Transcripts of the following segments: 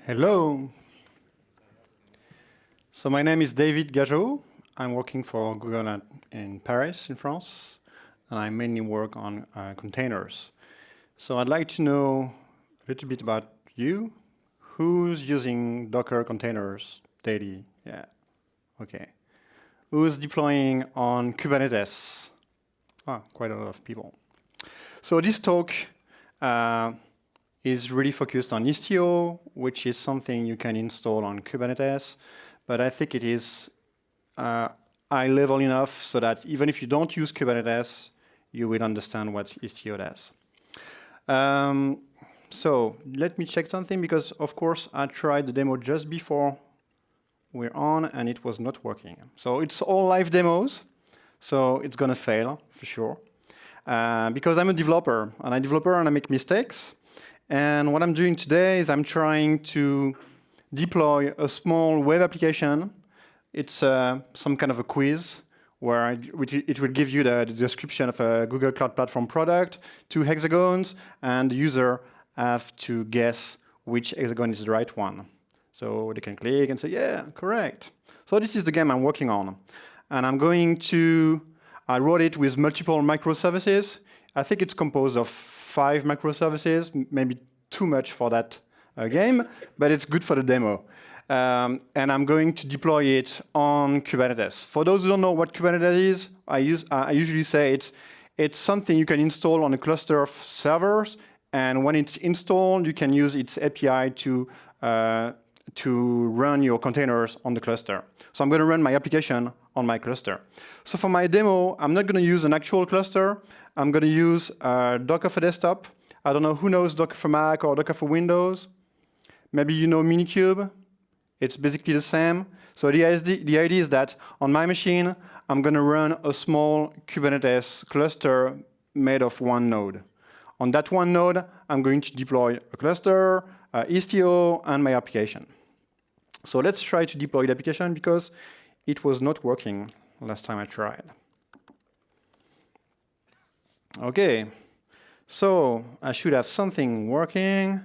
Hello. So my name is David Gageot. I'm working for Google in Paris, in France, and I mainly work on containers. So I'd like to know a little bit about you. Who's using Docker containers daily? Yeah, okay. Who's deploying on Kubernetes? Quite a lot of people. So this talk is really focused on Istio, which is something you can install on Kubernetes, but I think it is high level enough so that even if you don't use Kubernetes, you will understand what Istio does. So let me check something, because of course I tried the demo just before we're on and it was not working. So it's all live demos, so it's gonna fail for sure. Because I'm a developer and I make mistakes. And what I'm doing today is I'm trying to deploy a small web application. It's some kind of a quiz where it will give you the description of a Google Cloud Platform product, 2 hexagons, and the user have to guess which hexagon is the right one. So they can click and say, yeah, correct. So this is the game I'm working on. And I wrote it with multiple microservices. I think it's composed of 5 microservices, maybe too much for that game, but it's good for the demo. And I'm going to deploy it on Kubernetes. For those who don't know what Kubernetes is, I usually say it's something you can install on a cluster of servers, and when it's installed, you can use its API to run your containers on the cluster. So I'm going to run my application on my cluster. So for my demo, I'm not going to use an actual cluster. I'm going to use Docker for desktop. I don't know who knows Docker for Mac or Docker for Windows. Maybe you know Minikube. It's basically the same. So the idea is that on my machine, I'm going to run a small Kubernetes cluster made of one node. On that one node, I'm going to deploy a cluster, Istio, and my application. So let's try to deploy the application, because it was not working last time I tried. Okay, so I should have something working.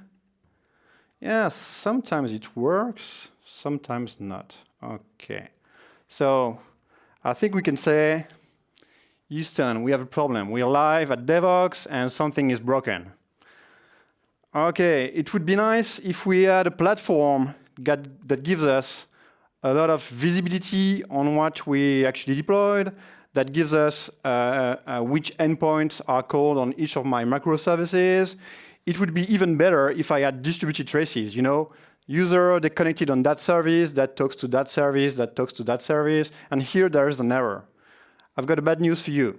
Yeah, sometimes it works, sometimes not. Okay, so I think we can say, Houston, we have a problem. We are live at Devoxx and something is broken. Okay, it would be nice if we had a platform that gives us a lot of visibility on what we actually deployed, that gives us which endpoints are called on each of my microservices. It would be even better if I had distributed traces, user, they connected on that service, that talks to that service, that talks to that service, and here there is an error. I've got a bad news for you.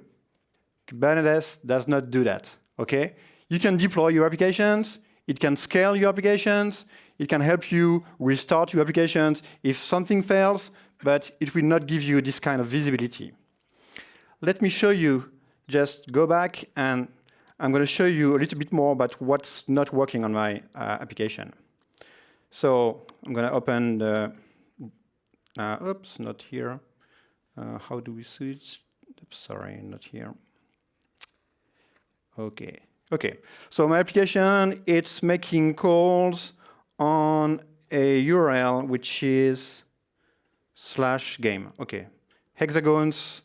Kubernetes does not do that, okay? You can deploy your applications, it can scale your applications, it can help you restart your applications if something fails, but it will not give you this kind of visibility. Let me show you, just go back, and I'm going to show you a little bit more about what's not working on my application. So I'm going to open the, oops, not here. How do we switch? Oops, sorry, not here. Okay. Okay, so my application, it's making calls on a URL which is /game. Okay, hexagons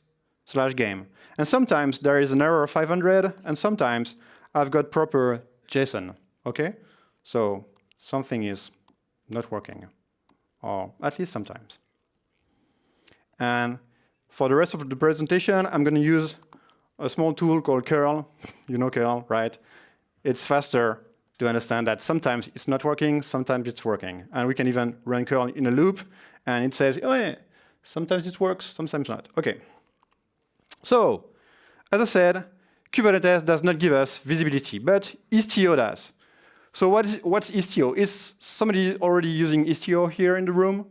/game. And sometimes there is an error 500, and sometimes I've got proper JSON. Okay, so something is not working, or at least sometimes. And for the rest of the presentation, I'm going to use a small tool called curl. You know curl, right? It's faster to understand that sometimes it's not working, sometimes it's working. And we can even run curl in a loop, and it says, oh yeah, sometimes it works, sometimes not. Okay. So, as I said, Kubernetes does not give us visibility, but Istio does. So what's Istio? Is somebody already using Istio here in the room?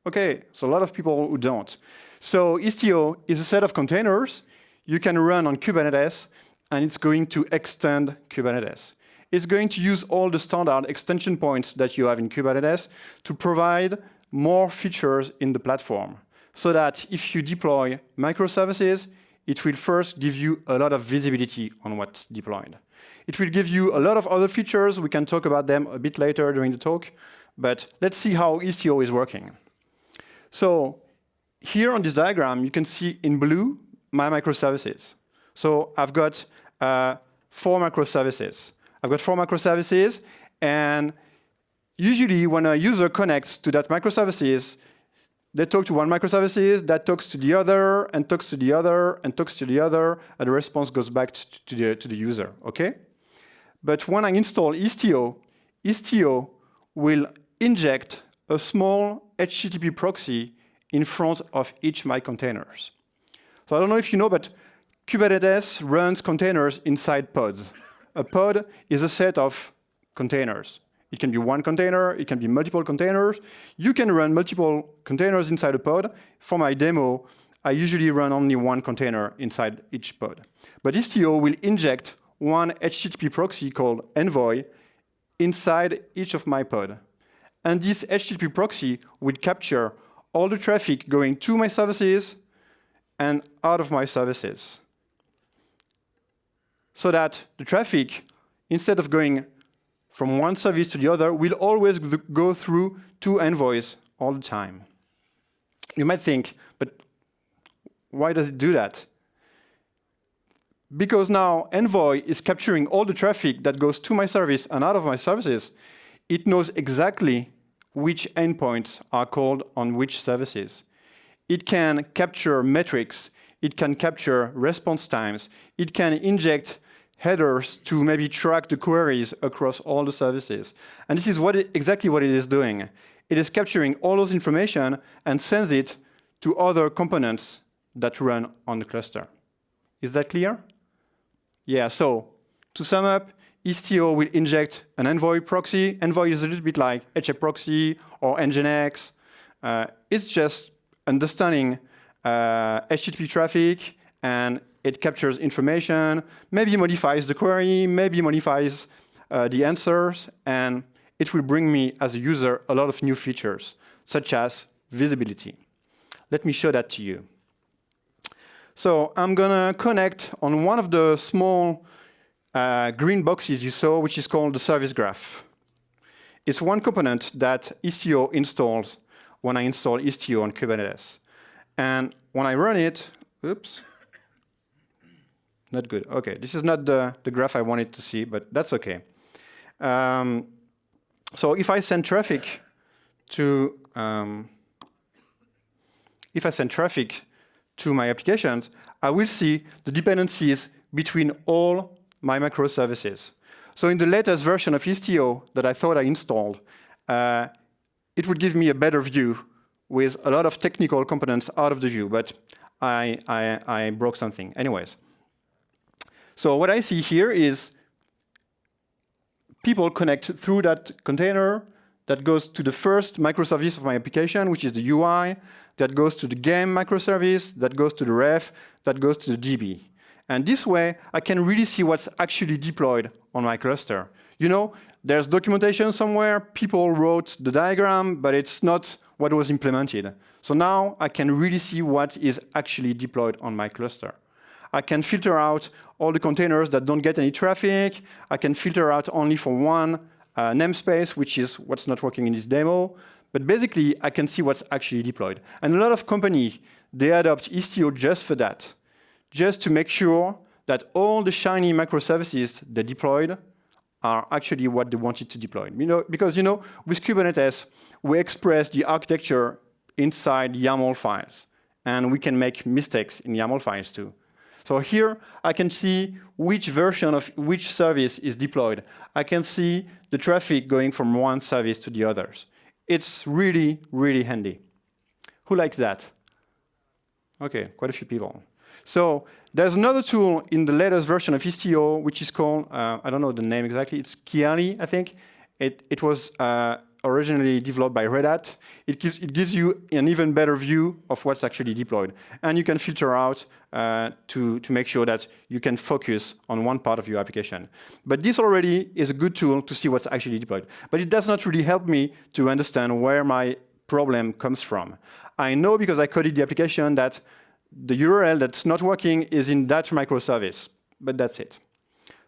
Okay, so a lot of people who don't. So Istio is a set of containers you can run on Kubernetes, and it's going to extend Kubernetes. It's going to use all the standard extension points that you have in Kubernetes to provide more features in the platform, so that if you deploy microservices, it will first give you a lot of visibility on what's deployed. It will give you a lot of other features. We can talk about them a bit later during the talk, But let's see how Istio is working. So here on this diagram, you can see in blue my microservices. So I've got 4 microservices. And usually when a user connects to that microservices, they talk to one microservices, that talks to the other, and talks to the other, and talks to the other, and the response goes back to the user, okay? But when I install Istio, Istio will inject a small HTTP proxy in front of each my containers. So I don't know if you know, but Kubernetes runs containers inside pods. A pod is a set of containers. It can be one container, it can be multiple containers. You can run multiple containers inside a pod. For my demo, I usually run only one container inside each pod. But Istio will inject one HTTP proxy called Envoy inside each of my pod. And this HTTP proxy will capture all the traffic going to my services and out of my services. So that the traffic, instead of going from one service to the other, will always go through 2 envoys all the time. You might think, but why does it do that? Because now Envoy is capturing all the traffic that goes to my service and out of my services. It knows exactly which endpoints are called on which services. It can capture metrics. It can capture response times. It can inject headers to maybe track the queries across all the services. And this is exactly what it is doing. It is capturing all those information and sends it to other components that run on the cluster. Is that clear? Yeah, so to sum up, Istio will inject an Envoy proxy. Envoy is a little bit like HA proxy or Nginx. It's just understanding HTTP traffic, and it captures information, maybe modifies the query, maybe modifies the answers, and it will bring me, as a user, a lot of new features, such as visibility. Let me show that to you. So I'm going to connect on one of the small green boxes you saw, which is called the service graph. It's one component that Istio installs when I install Istio on Kubernetes. And when I run it, oops, not good. OK, this is not the graph I wanted to see, but that's OK. So if I send traffic to my applications, I will see the dependencies between all my microservices. So in the latest version of Istio that I thought I installed, it would give me a better view with a lot of technical components out of the view, but I broke something. Anyways. So what I see here is people connect through that container that goes to the first microservice of my application, which is the UI, that goes to the game microservice, that goes to the ref, that goes to the DB. And this way, I can really see what's actually deployed on my cluster. You know, there's documentation somewhere, people wrote the diagram, but it's not what was implemented. So now I can really see what is actually deployed on my cluster. I can filter out all the containers that don't get any traffic. I can filter out only for one namespace, which is what's not working in this demo. But basically, I can see what's actually deployed. And a lot of companies, they adopt Istio just for that, just to make sure that all the shiny microservices they deployed are actually what they wanted to deploy. Because with Kubernetes, we express the architecture inside YAML files. And we can make mistakes in YAML files too. So here, I can see which version of which service is deployed. I can see the traffic going from one service to the others. It's really, really handy. Who likes that? OK, quite a few people. So there's another tool in the latest version of Istio, which is called, I don't know the name exactly, it's Qunari, I think. It was originally developed by Red Hat. It gives you an even better view of what's actually deployed. And you can filter out to make sure that you can focus on one part of your application. But this already is a good tool to see what's actually deployed. But it does not really help me to understand where my problem comes from. I know because I coded the application that the URL that's not working is in that microservice. But that's it.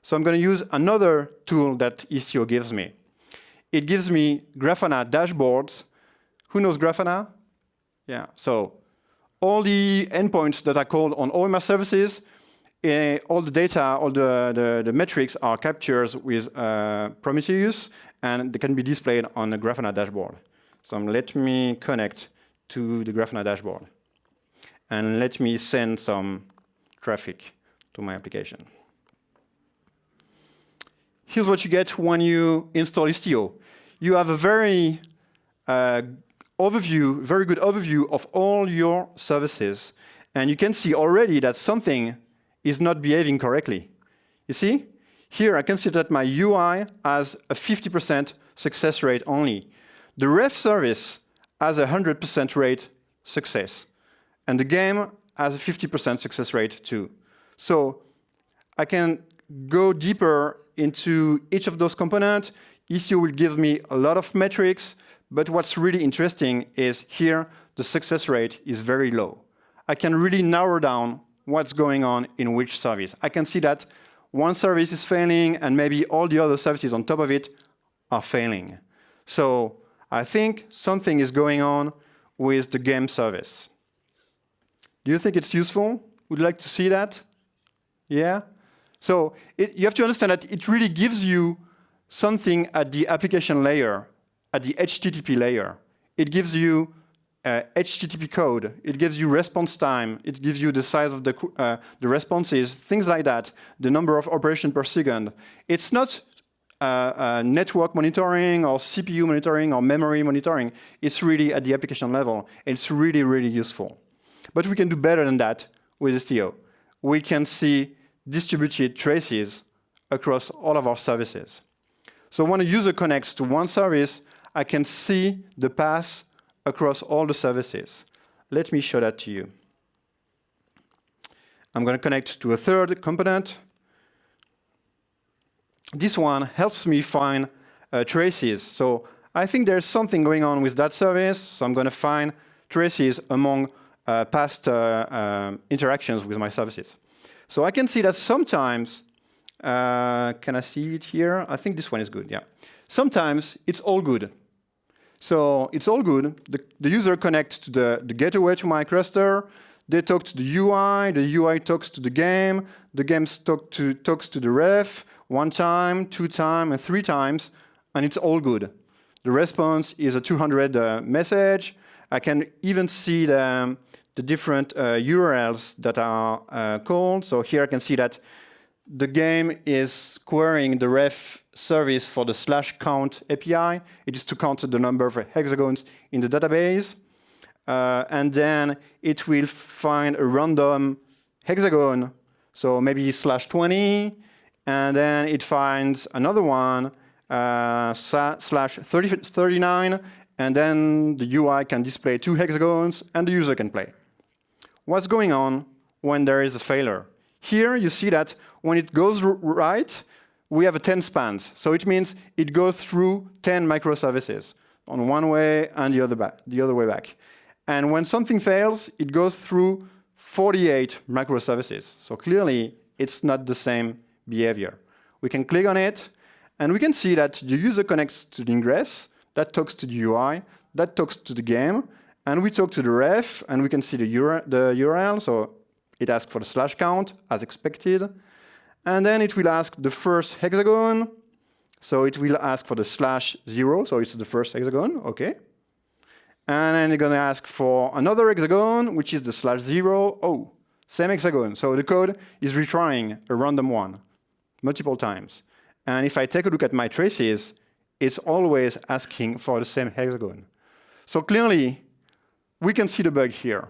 So I'm going to use another tool that Istio gives me. it gives me Grafana Dashboards. Who knows Grafana? Yeah, so all the endpoints that are called on all my services, all the data, all the metrics are captured with Prometheus, and they can be displayed on the Grafana dashboard. So let me connect to the Grafana dashboard. And let me send some traffic to my application. Here's what you get when you install Istio. You have a very good overview of all your services. And you can see already that something is not behaving correctly. You see? Here I can see that my UI has a 50% success rate only. The ref service has a 100% rate success. And the game has a 50% success rate too. So I can go deeper into each of those components. Istio will give me a lot of metrics, but what's really interesting is here the success rate is very low. I can really narrow down what's going on in which service. I can see that one service is failing and maybe all the other services on top of it are failing. So I think something is going on with the game service. Do you think it's useful? Would you like to see that? Yeah? So you have to understand that it really gives you something at the application layer, at the HTTP layer. It gives you HTTP code. It gives you response time. It gives you the size of the responses, things like that, the number of operations per second. It's not network monitoring or CPU monitoring or memory monitoring. It's really at the application level. It's really, really useful. But we can do better than that with Istio. We can see distributed traces across all of our services. So when a user connects to one service, I can see the path across all the services. Let me show that to you. I'm going to connect to a third component. This one helps me find traces. So I think there's something going on with that service, so I'm going to find traces among past interactions with my services. So I can see that sometimes, can I see it here? I think this one is good, yeah. Sometimes it's all good. So it's all good. The user connects to the gateway to my cluster. They talk to the UI talks to the game talks to the ref 1 time, 2 times, and 3 times, and it's all good. The response is a 200 message. I can even see the different URLs that are called. So here I can see that the game is querying the ref service for the /count API. It is to count the number of hexagons in the database. And then it will find a random hexagon, so maybe /20, and then it finds another one, /39, and then the UI can display 2 hexagons, and the user can play. What's going on when there is a failure? Here you see that when it goes right, we have a 10 spans. So it means it goes through 10 microservices on one way and the other way back. And when something fails, it goes through 48 microservices. So clearly, it's not the same behavior. We can click on it, and we can see that the user connects to the ingress, that talks to the UI, that talks to the game, and we talk to the ref, and we can see the URL. So it asks for the /count, as expected. And then it will ask the first hexagon. So it will ask for the /0, so it's the first hexagon, OK. And then it's going to ask for another hexagon, which is the /0. Oh, same hexagon. So the code is retrying a random one multiple times. And if I take a look at my traces, it's always asking for the same hexagon. So clearly, we can see the bug here.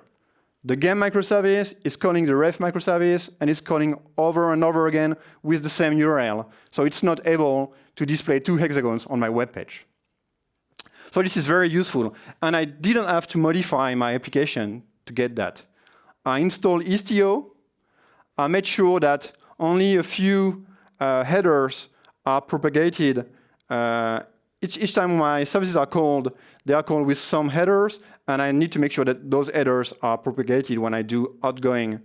The game microservice is calling the ref microservice, and it's calling over and over again with the same URL. So it's not able to display 2 hexagons on my web page. So this is very useful. And I didn't have to modify my application to get that. I installed Istio. I made sure that only a few headers are propagated each time my services are called, they are called with some headers, and I need to make sure that those headers are propagated when I do outbound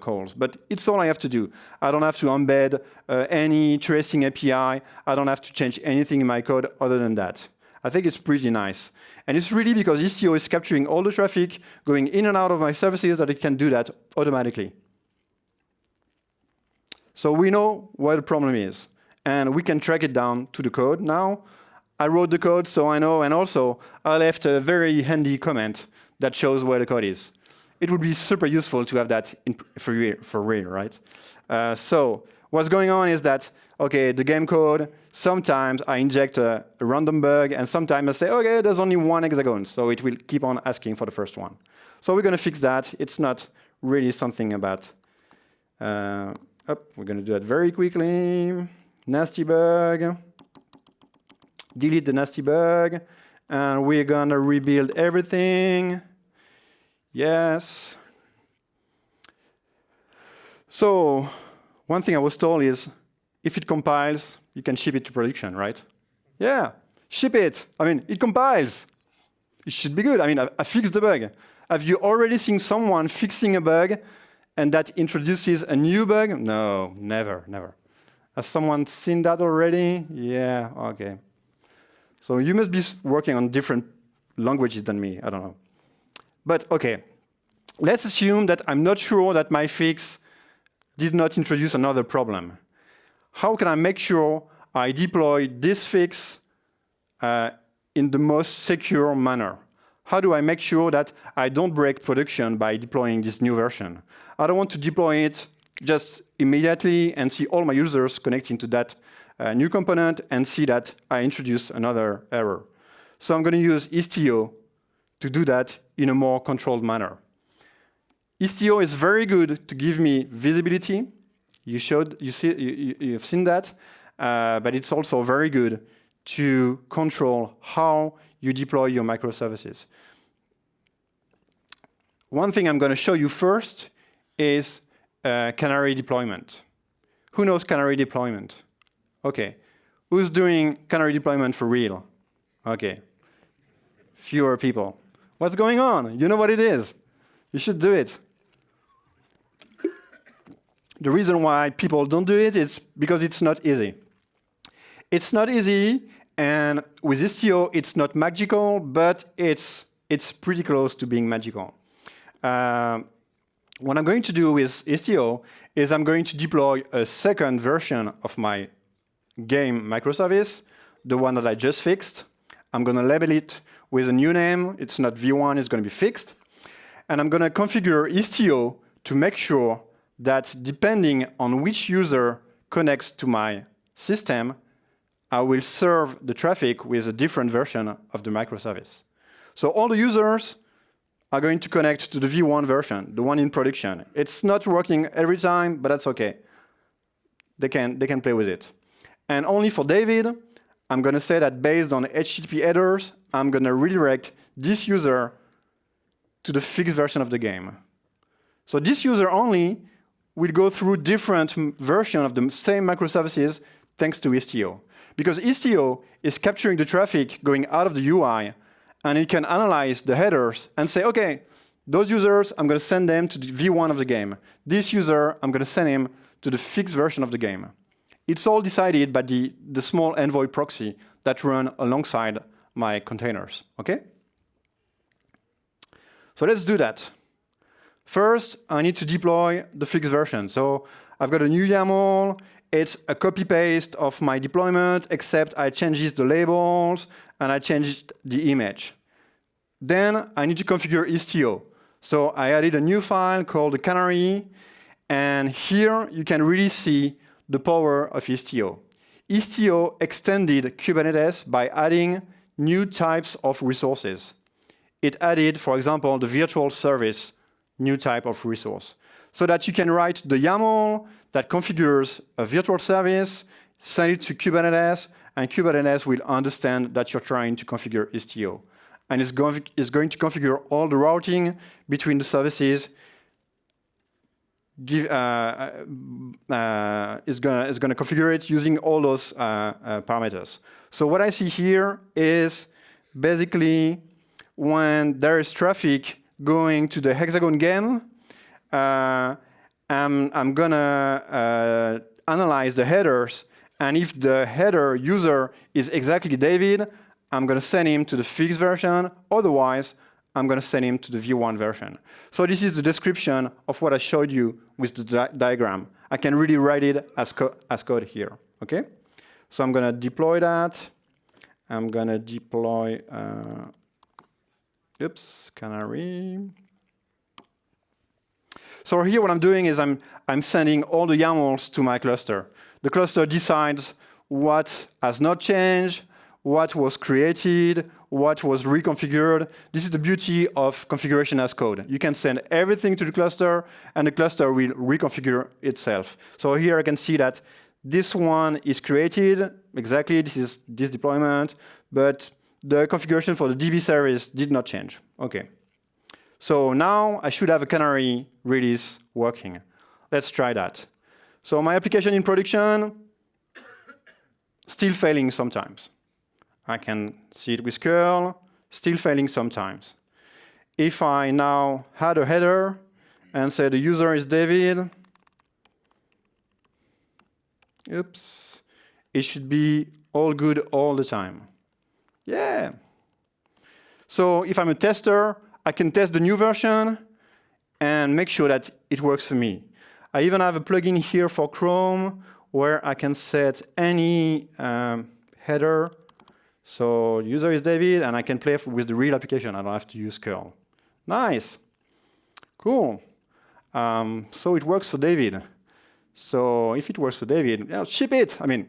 calls. But it's all I have to do. I don't have to embed any tracing API. I don't have to change anything in my code other than that. I think it's pretty nice. And it's really because Istio is capturing all the traffic going in and out of my services that it can do that automatically. So we know where the problem is, and we can track it down to the code now. I wrote the code, so I know, and also I left a very handy comment that shows where the code is. It would be super useful to have that for real, right? So what's going on is that, okay, the game code, sometimes I inject a random bug, and sometimes I say, okay, there's only one hexagon, so it will keep on asking for the first one. So we're going to fix that. It's not really something about... we're going to do that very quickly. Nasty bug. Delete the nasty bug. And we're going to rebuild everything. Yes. So one thing I was told is, if it compiles, you can ship it to production, right? Yeah, ship it. I mean, it compiles. It should be good. I mean, I fixed the bug. Have you already seen someone fixing a bug and that introduces a new bug? No, never, never. Has someone seen that already? Yeah, okay. So you must be working on different languages than me, I don't know. But okay, let's assume that I'm not sure that my fix did not introduce another problem. How can I make sure I deploy this fix in the most secure manner? How do I make sure that I don't break production by deploying this new version? I don't want to deploy it just immediately and see all my users connecting to that new component and see that I introduced another error. So I'm going to use Istio to do that in a more controlled manner. Istio is very good to give me visibility. You've seen that, but it's also very good to control how you deploy your microservices. One thing I'm going to show you first is Qunari Deployment. Who knows Qunari Deployment? Okay. Who's doing Qunari Deployment for real? Okay. Fewer people. What's going on? You know what it is. You should do it. The reason why people don't do it is because it's not easy. It's not easy, and with Istio, it's not magical, but it's pretty close to being magical. What I'm going to do with Istio is I'm going to deploy a second version of my game microservice, the one that I just fixed. I'm going to label it with a new name. It's not V1, it's going to be fixed. And I'm going to configure Istio to make sure that depending on which user connects to my system, I will serve the traffic with a different version of the microservice. So all the users are going to connect to the V1 version, the one in production. It's not working every time, but that's okay. They can play with it. And only for David, I'm going to say that based on HTTP headers, I'm going to redirect this user to the fixed version of the game. So this user only will go through different versions of the same microservices thanks to Istio. Because Istio is capturing the traffic going out of the UI, and it can analyze the headers and say, okay, those users, I'm going to send them to the V1 of the game. This user, I'm going to send him to the fixed version of the game. It's all decided by the small Envoy proxy that run alongside my containers, okay? So let's do that. First, I need to deploy the fixed version. So I've got a new YAML. It's a copy-paste of my deployment, except I changed the labels and I changed the image. Then I need to configure Istio. So I added a new file called the Qunari, and here you can really see the power of Istio. Istio extended Kubernetes by adding new types of resources. It added, for example, the virtual service new type of resource, so that you can write the YAML that configures a virtual service, send it to Kubernetes, and Kubernetes will understand that you're trying to configure Istio. And it's going to configure all the routing between the services is gonna configure it using all those parameters. So what I see here is basically when there is traffic going to the Hexagon game, I'm gonna analyze the headers, and if the header user is exactly David, I'm gonna send him to the fixed version. Otherwise, I'm gonna send him to the V1 version. So this is the description of what I showed you with the diagram. I can really write it as code here, okay? So I'm gonna deploy that. I'm gonna deploy, Qunari. So here what I'm doing is I'm sending all the YAMLs to my cluster. The cluster decides what has not changed, what was created, what was reconfigured. This is the beauty of configuration as code. You can send everything to the cluster, and the cluster will reconfigure itself. So here I can see that this one is created, exactly, this is this deployment, but the configuration for the DB service did not change. Okay. So now I should have a Qunari release working. Let's try that. So my application in production, still failing sometimes. I can see it with curl, still failing sometimes. If I now add a header and say the user is David, oops, it should be all good all the time. Yeah. So if I'm a tester, I can test the new version and make sure that it works for me. I even have a plugin here for Chrome where I can set any header. So user is David, and I can play with the real application. I don't have to use curl. Nice. Cool. So it works for David. So if it works for David, yeah, ship it. I mean,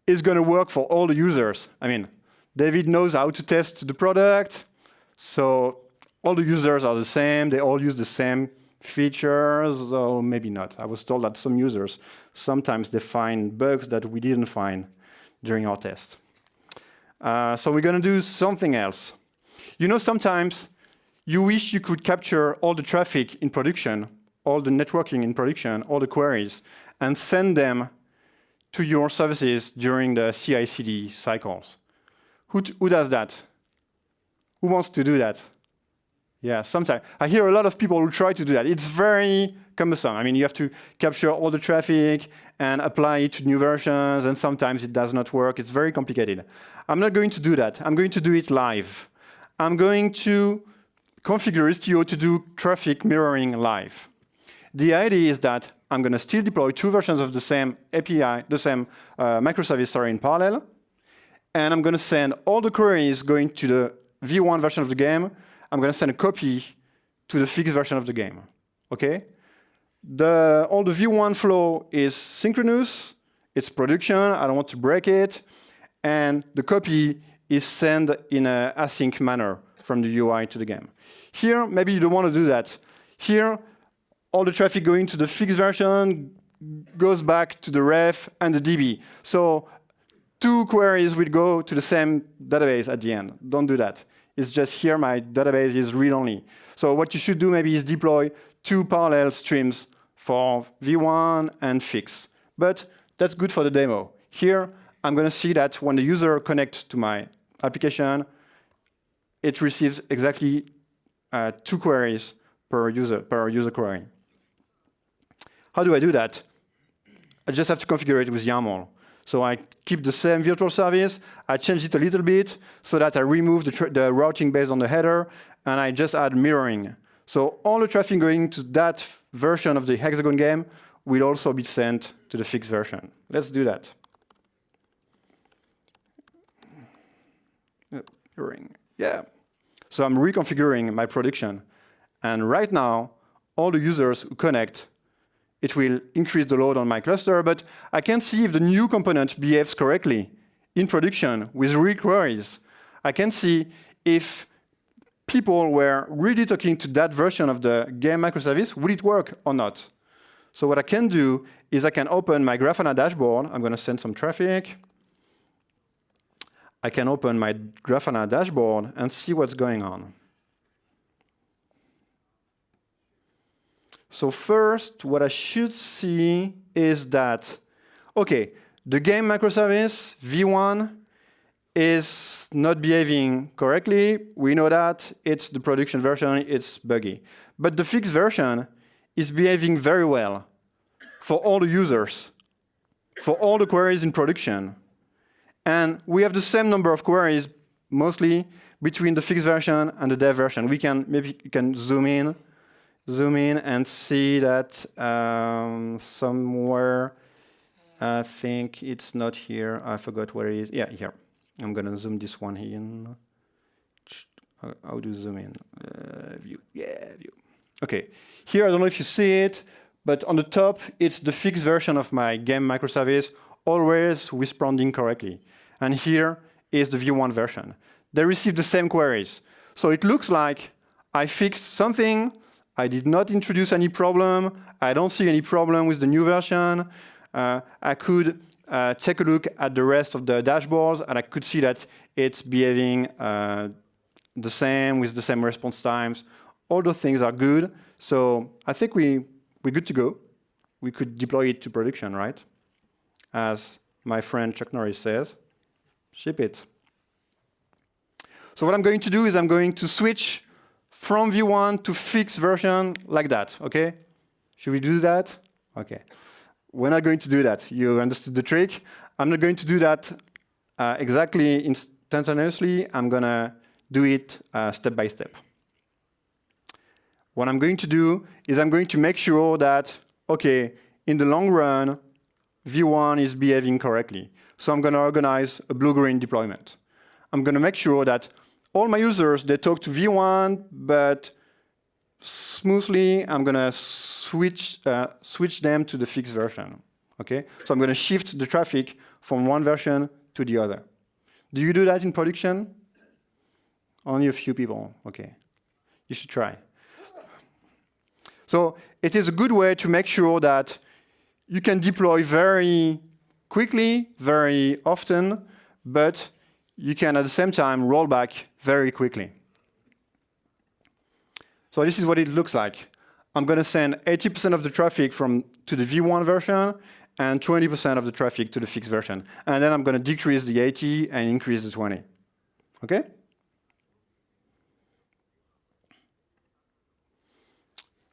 it's going to work for all the users. I mean, David knows how to test the product. So all the users are the same. They all use the same features, or maybe not. I was told that some users, sometimes they find bugs that we didn't find during our test. So we're going to do something else. You know, sometimes you wish you could capture all the traffic in production, all the networking in production, all the queries, and send them to your services during the CI/CD cycles. Who does that? Who wants to do that? Yeah, sometimes. I hear a lot of people who try to do that. It's very cumbersome. I mean, you have to capture all the traffic and apply it to new versions, and sometimes it does not work. It's very complicated. I'm not going to do that. I'm going to do it live. I'm going to configure Istio to do traffic mirroring live. The idea is that I'm going to still deploy two versions of the same API, the same microservice, in parallel, and I'm going to send all the queries going to the V1 version of the game. I'm going to send a copy to the fixed version of the game. Okay? All the V1 flow is synchronous. It's production. I don't want to break it. And the copy is sent in an async manner from the UI to the game. Here, maybe you don't want to do that. Here, all the traffic going to the fixed version goes back to the ref and the DB. So two queries will go to the same database at the end. Don't do that. It's just here my database is read-only. So what you should do maybe is deploy two parallel streams for V1 and fix. But that's good for the demo. Here, I'm going to see that when the user connects to my application, it receives exactly two queries per user query. How do I do that? I just have to configure it with YAML. So I keep the same virtual service. I change it a little bit so that I remove the routing based on the header, and I just add mirroring. So all the traffic going to that version of the Hexagon game will also be sent to the fixed version. Let's do that. Mirroring. Yeah. So I'm reconfiguring my production. And right now, all the users who connect, it will increase the load on my cluster, but I can see if the new component behaves correctly in production with real queries. I can see if people were really talking to that version of the game microservice, would it work or not? So what I can do is I can open my Grafana dashboard. I'm going to send some traffic. I can open my Grafana dashboard and see what's going on. So first, what I should see is that, okay, the game microservice, v1, is not behaving correctly. We know that. It's the production version. It's buggy. But the fixed version is behaving very well for all the users, for all the queries in production. And we have the same number of queries, mostly, between the fixed version and the dev version. We can, maybe you can zoom in and see that somewhere, I think it's not here. I forgot where it is. Yeah, here. I'm going to zoom this one in. How do you zoom in? View. Yeah, view. OK. Here, I don't know if you see it, but on the top, it's the fixed version of my game microservice, always responding correctly. And here is the v1 version. They receive the same queries. So it looks like I fixed something. I did not introduce any problem. I don't see any problem with the new version. I could take a look at the rest of the dashboards, and I could see that it's behaving the same with the same response times. All those things are good. So I think we're good to go. We could deploy it to production, right? As my friend Chuck Norris says, ship it. So what I'm going to do is I'm going to switch from v1 to fixed version like that, OK? Should we do that? OK. We're not going to do that. You understood the trick. I'm not going to do that exactly instantaneously. I'm going to do it step by step. What I'm going to do is I'm going to make sure that, OK, in the long run, v1 is behaving correctly. So I'm going to organize a blue-green deployment. I'm going to make sure that all my users, they talk to v1, but smoothly, I'm going to switch them to the fixed version. Okay? So I'm going to shift the traffic from one version to the other. Do you do that in production? Only a few people. OK. You should try. So it is a good way to make sure that you can deploy very quickly, very often, but you can at the same time roll back very quickly. So this is what it looks like. I'm going to send 80% of the traffic to the v1 version and 20% of the traffic to the fixed version. And then I'm going to decrease the 80 and increase the 20. OK?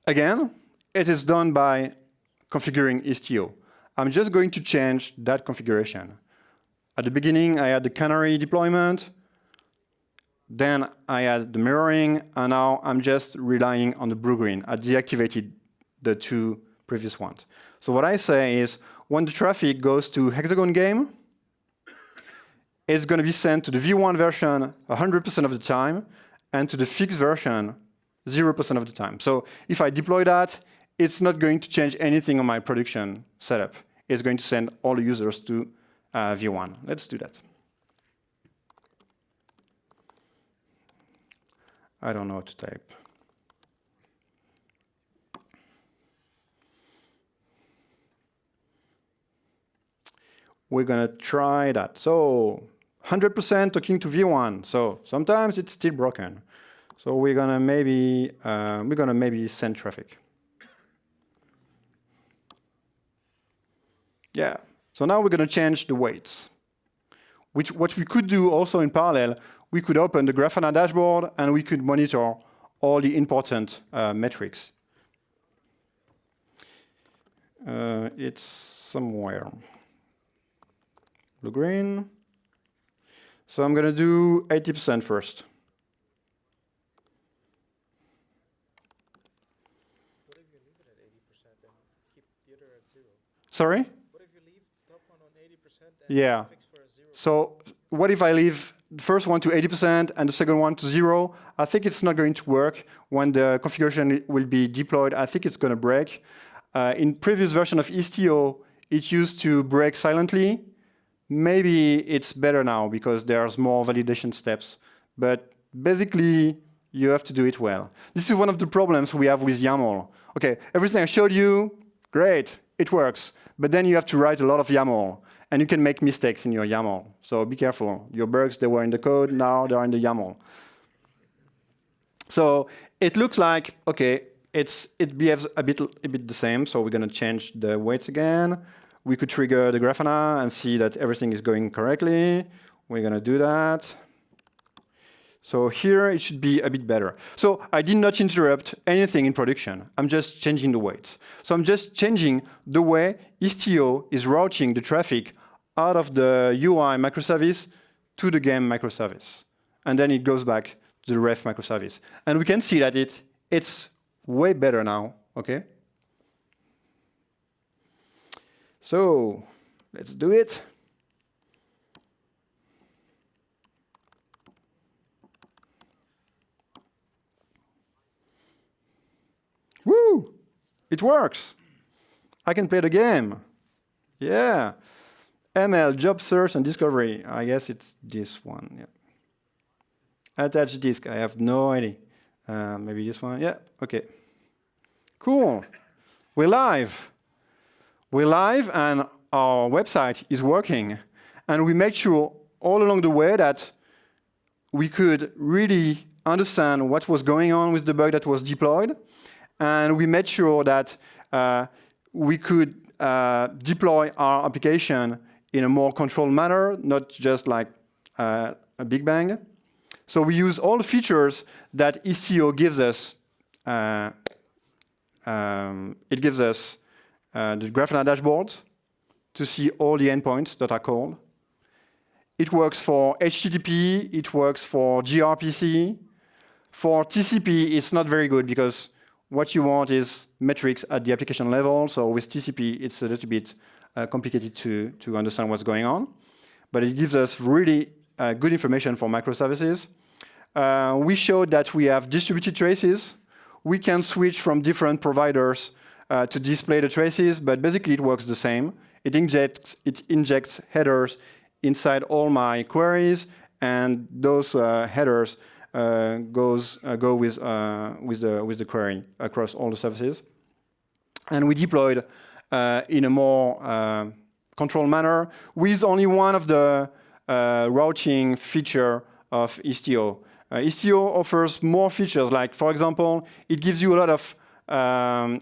Again, it is done by configuring Istio. I'm just going to change that configuration. At the beginning, I had the Qunari deployment. Then I had the mirroring. And now I'm just relying on the blue-green. I deactivated the two previous ones. So what I say is, when the traffic goes to Hexagon game, it's going to be sent to the v1 version 100% of the time, and to the fixed version 0% of the time. So if I deploy that, it's not going to change anything on my production setup. It's going to send all the users to v1. Let's do that. I don't know how to type. We're going to try that. So 100% talking to v1. So sometimes it's still broken. So we're going to maybe send traffic. Yeah. So now we're going to change the weights. What we could do also in parallel, we could open the Grafana dashboard and we could monitor all the important metrics. It's somewhere. Blue-green. So I'm going to do 80% first. What if you leave it at 80% and keep the other at 0? Sorry? What if you leave top one on 80% and Yeah. fix for a 0? So what if I leave the first one to 80% and the second one to 0? I think it's not going to work. When the configuration will be deployed, I think it's going to break. In previous version of Istio, it used to break silently. Maybe it's better now because there's more validation steps. But basically, you have to do it well. This is one of the problems we have with YAML. OK, everything I showed you, great, it works. But then you have to write a lot of YAML. And you can make mistakes in your YAML. So be careful. Your bugs, they were in the code. Now they're in the YAML. So it looks like, OK, it behaves a bit the same. So we're going to change the weights again. We could trigger the Grafana and see that everything is going correctly. We're going to do that. So here it should be a bit better. So I did not interrupt anything in production. I'm just changing the weights. So I'm just changing the way Istio is routing the traffic out of the UI microservice to the game microservice. And then it goes back to the ref microservice. And we can see that it's way better now, okay? So let's do it. Woo! It works. I can play the game. Yeah. ML, job search and discovery. I guess it's this one. Yeah. Attach disk. I have no idea. Maybe this one. Yeah. Okay. Cool. We're live. We're live, and our website is working. And we made sure all along the way that we could really understand what was going on with the bug that was deployed. And we made sure that we could deploy our application in a more controlled manner, not just like a big bang. So we use all the features that Istio gives us. It gives us the Grafana Dashboards to see all the endpoints that are called. It works for HTTP. It works for gRPC. For TCP, it's not very good because what you want is metrics at the application level. So with TCP, it's a little bit complicated to understand what's going on. But it gives us really good information for microservices. We showed that we have distributed traces. We can switch from different providers to display the traces, but basically it works the same. It injects headers inside all my queries, and those headers go with the query across all the services. And we deployed in a more controlled manner with only one of the routing feature of Istio. Istio offers more features, like, for example, it gives you a lot of,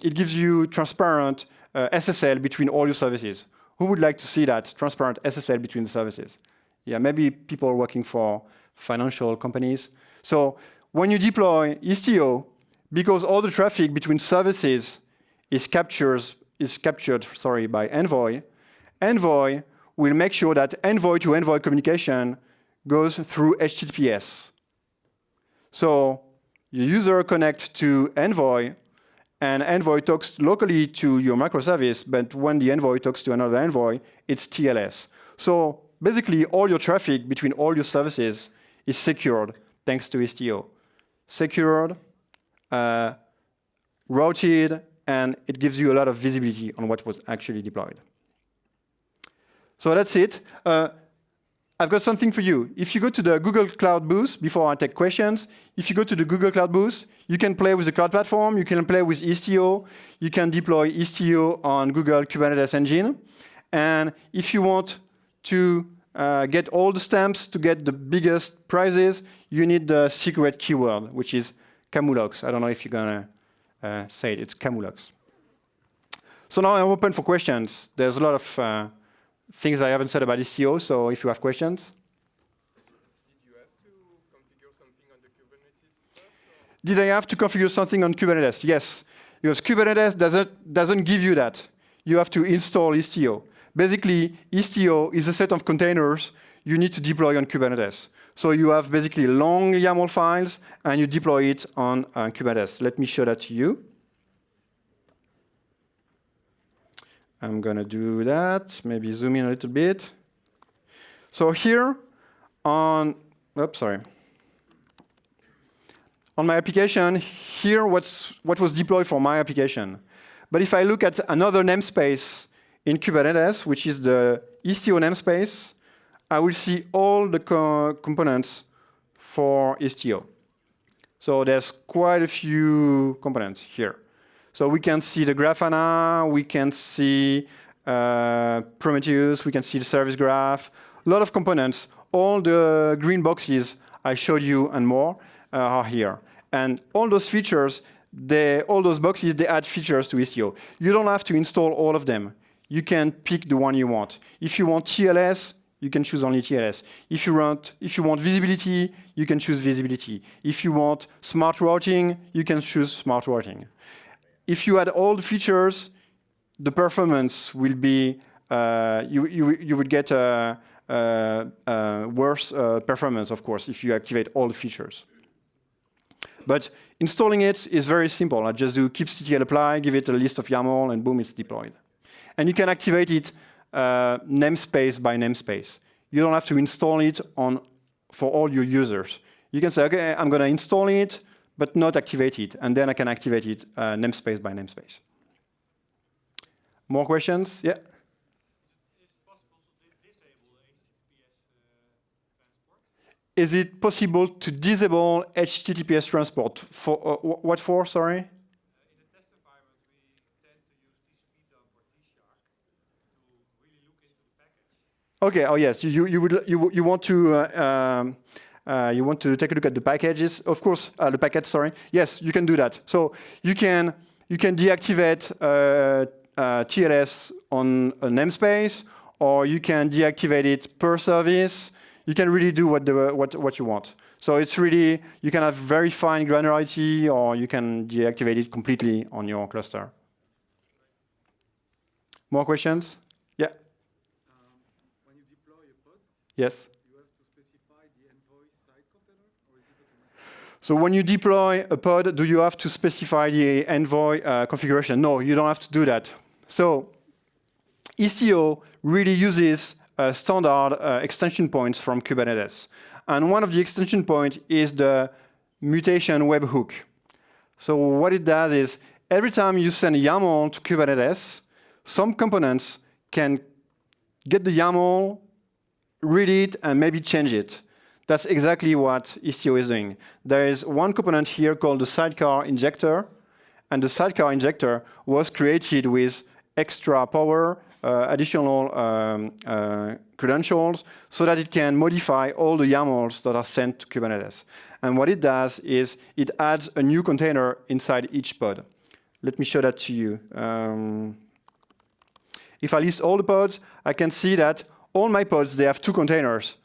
it gives you transparent SSL between all your services. Who would like to see that, transparent SSL between the services? Yeah, maybe people working for financial companies. So when you deploy Istio, because all the traffic between services is captured by Envoy, Envoy will make sure that envoy-to-envoy communication goes through HTTPS. So your user connects to Envoy, and Envoy talks locally to your microservice, but when the Envoy talks to another Envoy, it's TLS. So basically, all your traffic between all your services is secured thanks to Istio. Secured, routed, and it gives you a lot of visibility on what was actually deployed. So that's it. I've got something for you. If you go to the Google Cloud booth, before I take questions, if you go to the Google Cloud booth, you can play with the cloud platform, you can play with Istio, you can deploy Istio on Google Kubernetes Engine. And if you want to get all the stamps to get the biggest prizes, you need the secret keyword, which is Camulox. I don't know if you're going to say it. It's Camulox. So now I'm open for questions. There's a lot of things I haven't said about Istio, so if you have questions. Did you have to configure something on the Kubernetes stuff? Did I have to configure something on Kubernetes? Yes, because Kubernetes doesn't give you that. You have to install Istio. Basically, Istio is a set of containers you need to deploy on Kubernetes. So you have basically long YAML files, and you deploy it on Kubernetes. Let me show that to you. I'm going to do that, maybe zoom in a little bit. So here on my application, here what was deployed for my application. But if I look at another namespace in Kubernetes, which is the Istio namespace, I will see all the components for Istio. So there's quite a few components here. So we can see the Grafana, we can see Prometheus, we can see the service graph, a lot of components. All the green boxes I showed you and more are here. And all those features, all those boxes, they add features to Istio. You don't have to install all of them. You can pick the one you want. If you want TLS, you can choose only TLS. If you want visibility, you can choose visibility. If you want smart routing, you can choose smart routing. If you add all the features, the performance will be, you would get worse performance, of course, if you activate all the features. But installing it is very simple. I just do kubectl apply, give it a list of YAML, and boom, it's deployed. And you can activate it namespace by namespace. You don't have to install it for all your users. You can say, okay, I'm going to install it, but not activate it. And then I can activate it namespace by namespace. More questions? Yeah? Is it possible to disable HTTPS transport? For what for, sorry? In the test environment, we tend to use TCP dump or tshark to really look into the package. Okay. Oh yes. You want to take a look at the packages. Of course, the packets. Sorry. Yes, you can do that. So you can deactivate TLS on a namespace, or you can deactivate it per service. You can really do what you want. So it's really, you can have very fine granularity, or you can deactivate it completely on your cluster. More questions? Yeah. When you deploy a pod, yes. you have to specify the envoy side container, or is it automatic? So when you deploy a pod, do you have to specify the envoy configuration? No, you don't have to do that. So Istio really uses standard extension points from Kubernetes. And one of the extension points is the mutation webhook. So what it does is, every time you send a YAML to Kubernetes, some components can get the YAML, read it, and maybe change it. That's exactly what Istio is doing. There is one component here called the Sidecar Injector, and the Sidecar Injector was created with extra power, additional credentials, so that it can modify all the YAMLs that are sent to Kubernetes. And what it does is it adds a new container inside each pod. Let me show that to you. If I list all the pods, I can see that all my pods, they have 2 containers.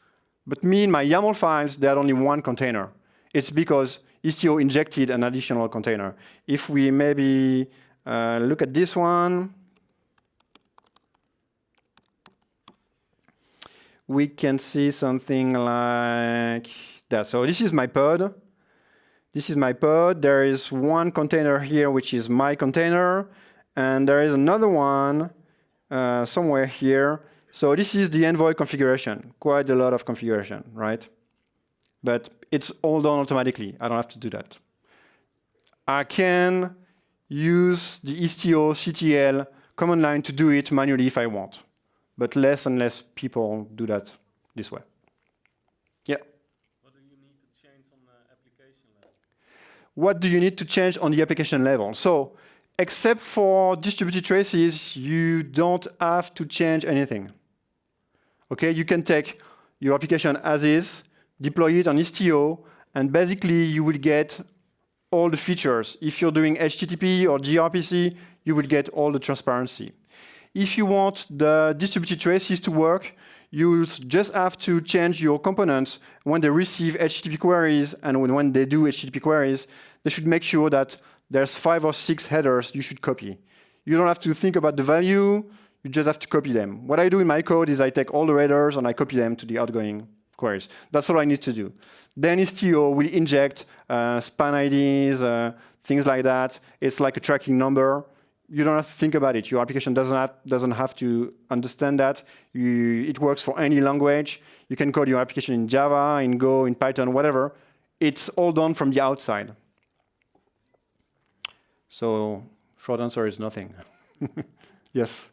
But me, in my YAML files, they had only 1 container. It's because Istio injected an additional container. If we maybe look at this one, we can see something like that. So this is my pod. This is my pod. There is one container here, which is my container. And there is another one somewhere here. So this is the envoy configuration. Quite a lot of configuration, right? But it's all done automatically. I don't have to do that. I can use the Istio CTL command line to do it manually if I want. But less and less people do that this way. Yeah? What do you need to change on the application level? What do you need to change on the application level? So, except for distributed traces, you don't have to change anything. Okay, you can take your application as is, deploy it on Istio, and basically you will get all the features. If you're doing HTTP or gRPC, you will get all the transparency. If you want the distributed traces to work, you just have to change your components when they receive HTTP queries, and when they do HTTP queries, they should make sure that there's 5 or 6 headers you should copy. You don't have to think about the value, you just have to copy them. What I do in my code is I take all the headers and I copy them to the outgoing queries. That's all I need to do. Then Istio will inject span IDs, things like that. It's like a tracking number. You don't have to think about it. Your application doesn't have to understand that. It works for any language. You can code your application in Java, in Go, in Python, whatever. It's all done from the outside. So, short answer is nothing. Yes?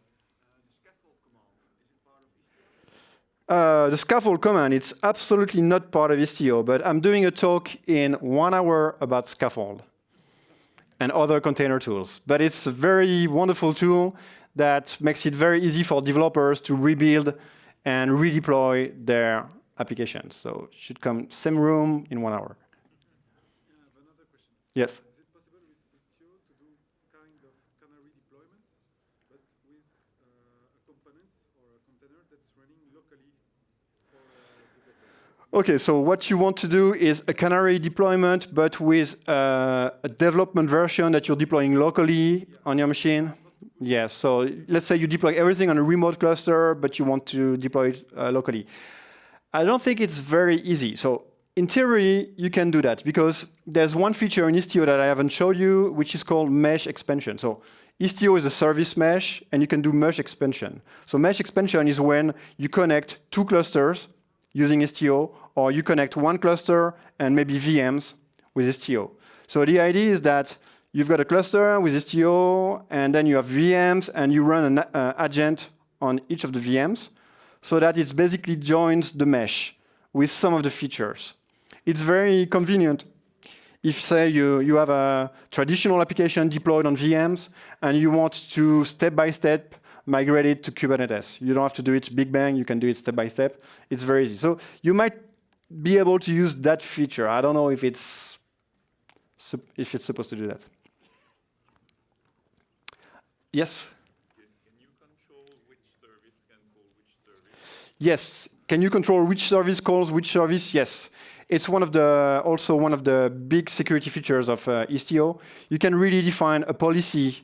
The scaffold command, it's absolutely not part of Istio, but I'm doing a talk in 1 hour about scaffold and other container tools. But it's a very wonderful tool that makes it very easy for developers to rebuild and redeploy their applications. So it should come same room in 1 hour. I have another question. Yes? Is it possible with that's running locally for development. Okay, so what you want to do is a Qunari deployment, but with a development version that you're deploying locally on your machine. Yes, so let's say you deploy everything on a remote cluster, but you want to deploy it locally. I don't think it's very easy. So in theory, you can do that because there's one feature in Istio that I haven't showed you, which is called mesh expansion. So Istio is a service mesh, and you can do mesh expansion. So mesh expansion is when you connect two clusters using Istio, or you connect one cluster and maybe VMs with Istio. So the idea is that you've got a cluster with Istio, and then you have VMs, and you run an agent on each of the VMs, so that it basically joins the mesh with some of the features. It's very convenient if, say, you have a traditional application deployed on VMs, and you want to step-by-step migrate it to Kubernetes. You don't have to do it big bang. You can do it step-by-step. It's very easy. So you might be able to use that feature. I don't know if it's supposed to do that. Yes? Can you control which service can call which service? Yes. Can you control which service calls which service? Yes. It's also one of the big security features of Istio. You can really define a policy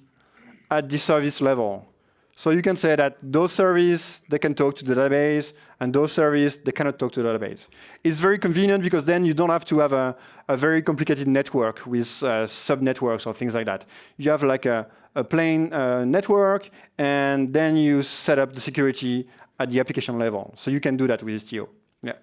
at the service level. So you can say that those services, they can talk to the database, and those services, they cannot talk to the database. It's very convenient because then you don't have to have a very complicated network with sub-networks or things like that. You have like a plain network, and then you set up the security at the application level. So you can do that with Istio. Yeah.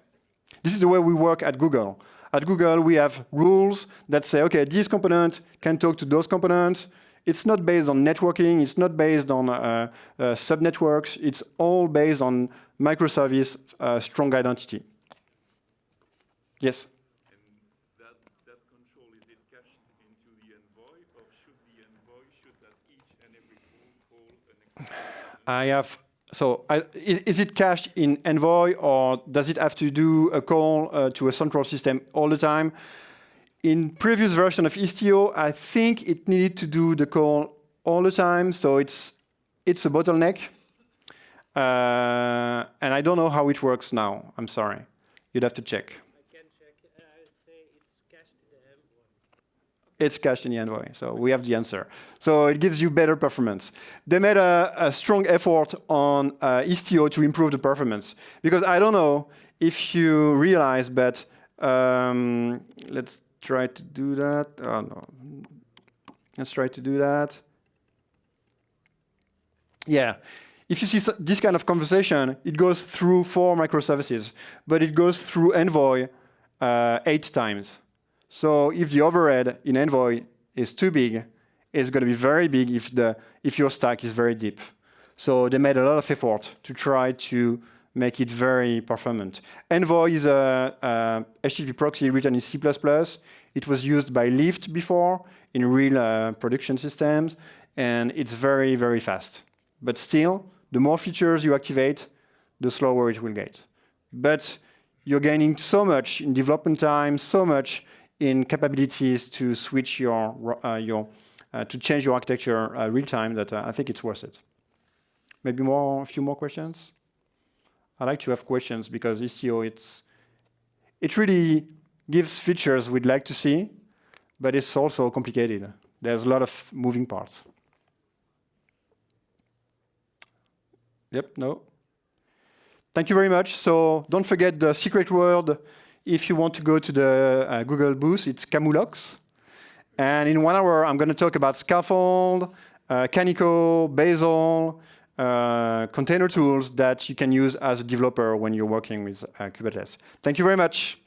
This is the way we work at Google. At Google, we have rules that say, okay, this component can talk to those components. It's not based on networking. It's not based on sub-networks. It's all based on microservice strong identity. Yes? And that control, is it cached into the envoy, or should that each and every call an extension? Is it cached in Envoy, or does it have to do a call to a central system all the time? In previous version of Istio, I think it needed to do the call all the time, so it's a bottleneck. And I don't know how it works now. I'm sorry. You'd have to check. I can check. I say it's cached in the Envoy. It's cached in the Envoy, so we have the answer. So it gives you better performance. They made a strong effort on Istio to improve the performance, because I don't know if you realize, but let's try to do that. Oh, no. Let's try to do that. Yeah. If you see this kind of conversation, it goes through 4 microservices, but it goes through Envoy 8 times. So if the overhead in Envoy is too big, it's going to be very big if your stack is very deep. So they made a lot of effort to try to make it very performant. Envoy is a HTTP proxy written in C++. It was used by Lyft before in real production systems, and it's very, very fast. But still, the more features you activate, the slower it will get. But you're gaining so much in development time, so much in capabilities to switch to change your architecture real time that I think it's worth it. Maybe a few more questions? I like to have questions because Istio, it really gives features we'd like to see, but it's also complicated. There's a lot of moving parts. Yep, no? Thank you very much. So don't forget the secret word if you want to go to the Google booth. It's Camulox. And in 1 hour, I'm going to talk about Scaffold, Canico, Bazel, container tools that you can use as a developer when you're working with Kubernetes. Thank you very much.